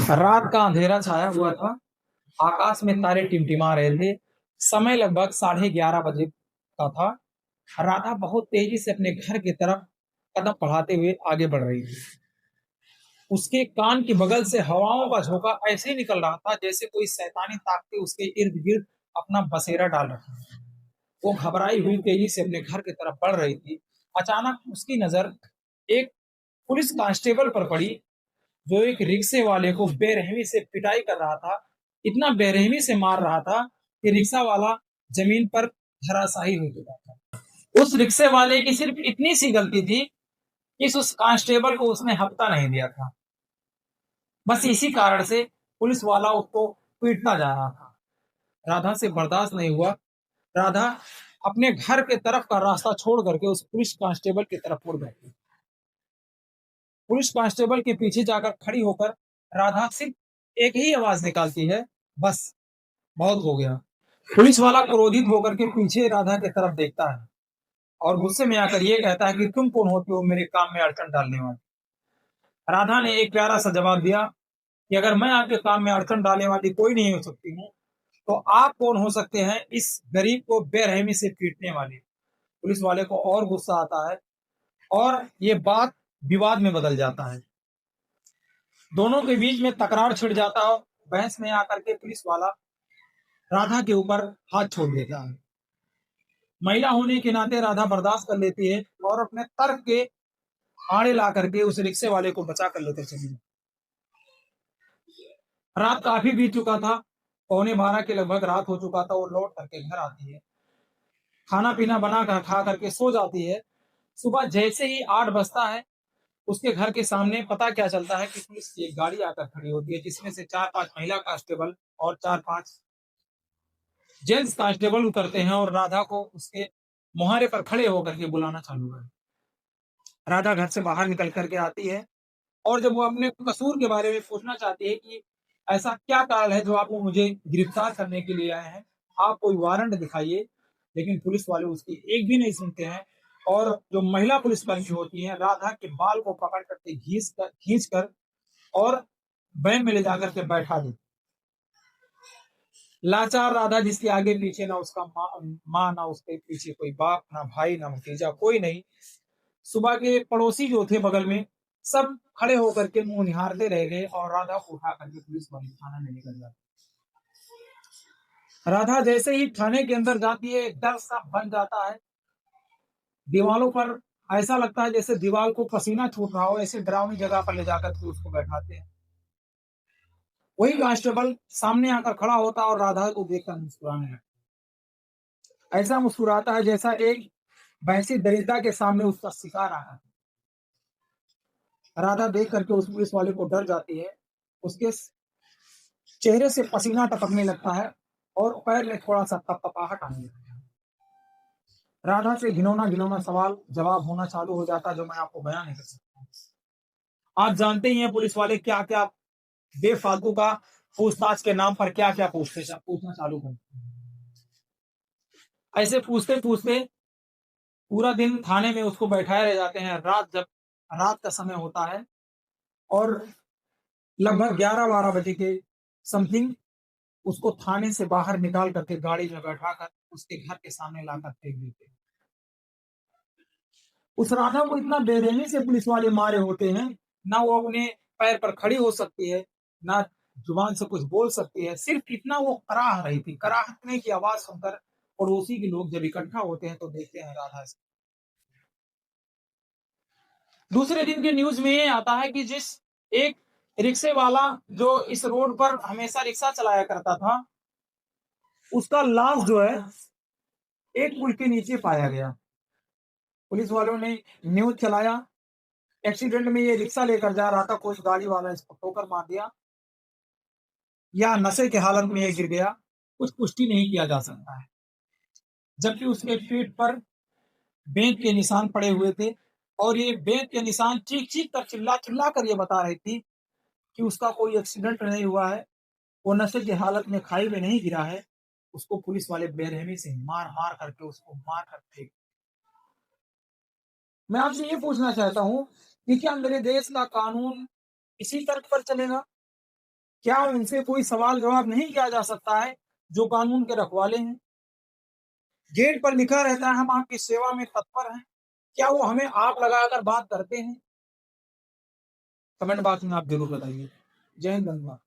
रात का अंधेरा छाया हुआ था। आकाश में तारे टिमटिमा रहे थे। समय लगभग 11:30 बजे का था। राधा बहुत तेजी से अपने घर की तरफ कदम बढ़ाते हुए आगे बढ़ रही थी। उसके कान के बगल से हवाओं का झोंका ऐसे ही निकल रहा था जैसे कोई शैतानी ताकते उसके इर्द गिर्द अपना बसेरा डाल रखा है। वो घबराई हुई तेजी से अपने घर की तरफ बढ़ रही थी। अचानक उसकी नजर एक पुलिस कांस्टेबल पर पड़ी, जो एक रिक्शे वाले को बेरहमी से पिटाई कर रहा था। इतना बेरहमी से मार रहा था कि रिक्शा वाला जमीन पर धराशायी हो चुका था। उस रिक्शे वाले की सिर्फ इतनी सी गलती थी कि उस कांस्टेबल को उसने हफ्ता नहीं दिया था। बस इसी कारण से पुलिस वाला उसको पीटता जा रहा था। राधा से बर्दाश्त नहीं हुआ। राधा अपने घर के तरफ का रास्ता छोड़ करके उस पुलिस कांस्टेबल की तरफ मुड़ बैठी। पुलिस कांस्टेबल के पीछे जाकर खड़ी होकर राधा सिर्फ एक ही आवाज निकालती है, बस बहुत हो गया। पुलिस वाला क्रोधित होकर के पीछे राधा की तरफ देखता है और गुस्से में आकर ये कहता है कि तुम कौन होते हो मेरे काम में अड़चन डालने वाले। राधा ने एक प्यारा सा जवाब दिया कि अगर मैं आपके काम में अड़चन डालने वाली कोई नहीं हो सकती हूँ, तो आप कौन हो सकते हैं इस गरीब को बेरहमी से पीटने वाले। पुलिस वाले को और गुस्सा आता है और ये बात विवाद में बदल जाता है। दोनों के बीच में तकरार छिड़ जाता है। बहस में आकर के पुलिस वाला राधा के ऊपर हाथ छोड़ देता है। महिला होने के नाते राधा बर्दाश्त कर लेती है और अपने तर्क के आड़े ला करके उस रिक्शे वाले को बचा कर लेकर चली जाती। रात काफी बीत चुका था। 11:45 के लगभग रात हो चुका था। वो लौट करके घर आती है, खाना पीना बना कर खा करके सो जाती है। सुबह जैसे ही 8 बजता है, उसके घर के सामने पता क्या चलता है कि पुलिस की एक गाड़ी आकर खड़ी होती है, जिसमें से 4-5 महिला कांस्टेबल और 4-5 जेंट्स कांस्टेबल उतरते हैं और राधा को उसके मुहारे पर खड़े होकर के बुलाना चालू कर। राधा घर से बाहर निकल करके आती है और जब वो अपने कसूर के बारे में पूछना चाहती है कि ऐसा क्या कारण है जो आपको मुझे गिरफ्तार करने के लिए आए हैं, आप कोई वारंट दिखाइए, लेकिन पुलिस वाले उसकी एक भी नहीं सुनते हैं। और जो महिला पुलिसकर्मी होती हैं, राधा के बाल को पकड़ करके खींच कर और वैन में ले जाकर के बैठा देती। लाचार राधा, जिसके आगे पीछे ना उसका माँ ना उसके पीछे कोई बाप ना भाई ना भतीजा, कोई नहीं। सुबह के पड़ोसी जो थे बगल में, सब खड़े होकर के मुंह निहारते रह गए और राधा को उठा करके पुलिस वाले थाना में लेकर जाते। राधा जैसे ही थाने के अंदर जाती है, डर सा बन जाता है। दीवालों पर ऐसा लगता है जैसे दीवार को पसीना छूट रहा हो। ऐसे डरावनी जगह पर ले जाकर के उसको बैठाते हैं। वही कांस्टेबल सामने आकर खड़ा होता और राधा को देखकर मुस्कुराने लगता। ऐसा मुस्कुराता है जैसा एक भैंसी दरिंदा के सामने उसका शिकार आ रहा है। राधा देख करके उस पुलिस वाले को डर जाती है। उसके चेहरे से पसीना टपकने लगता है और पैर में थोड़ा सा तपतपाहट आने लगता है। राधा से घिनौना घिनौना सवाल जवाब होना चालू हो जाता है, जो मैं आपको बयान नहीं कर सकता। आप जानते ही हैं पुलिस वाले क्या क्या बेफालतू का पूछताछ के नाम पर क्या क्या पूछना चालू करते हैं। ऐसे पूछते पूछते पूरा दिन थाने में उसको बैठाए रह जाते हैं। रात का समय होता है और लगभग 11-12 बजे के समथिंग उसको थाने से बाहर निकाल करके गाड़ी में बैठा कर उसके घर के सामने लाकर फेंक देते हैं। उस राधा को इतना बेरहमी से पुलिस वाले मारे होते हैं, ना वो अपने पैर पर खड़ी हो सकती है, ना जुबान से कुछ बोल सकती है। सिर्फ इतना वो कराह रही थी। कराहने की आवाज सुनकर पड़ोसी के लोग जब इकट्ठा होते हैं तो देखते हैं राधा से। दूसरे दिन के न्यूज में ये आता है कि जिस एक रिक्शे वाला जो इस रोड पर हमेशा रिक्शा चलाया करता था, उसका लाश जो है एक पुल के नीचे पाया गया। पुलिस वालों ने न्यूज चलाया। एक्सीडेंट में ये रिक्शा लेकर जा रहा था, कुछ गाड़ी वाला इसको ठोकर मार दिया या नशे के हालत में ये गिर गया, कुछ पुष्टि नहीं किया जा सकता है। जबकि उसके पीठ पर बेंत के निशान पड़े हुए थे और ये बेंत के निशान चीख चीख कर चिल्ला चिल्ला कर ये बता रही थी कि उसका कोई एक्सीडेंट नहीं हुआ है, वो नशे की हालत में खाई में नहीं गिरा है। उसको पुलिस वाले बेरहमी से मार मार करके उसको मार कर फेंक। मैं आपसे ये पूछना चाहता हूँ कि क्या मेरे देश का कानून इसी तर्क पर चलेगा? क्या उनसे कोई सवाल जवाब नहीं किया जा सकता है जो कानून के रखवाले हैं? गेट पर लिखा रहता है हम आपकी सेवा में तत्पर हैं। क्या वो हमें आग लगाकर बात करते हैं? कमेंट बॉक्स में आप जरूर बताइए। जय हिंद, धन्यवाद।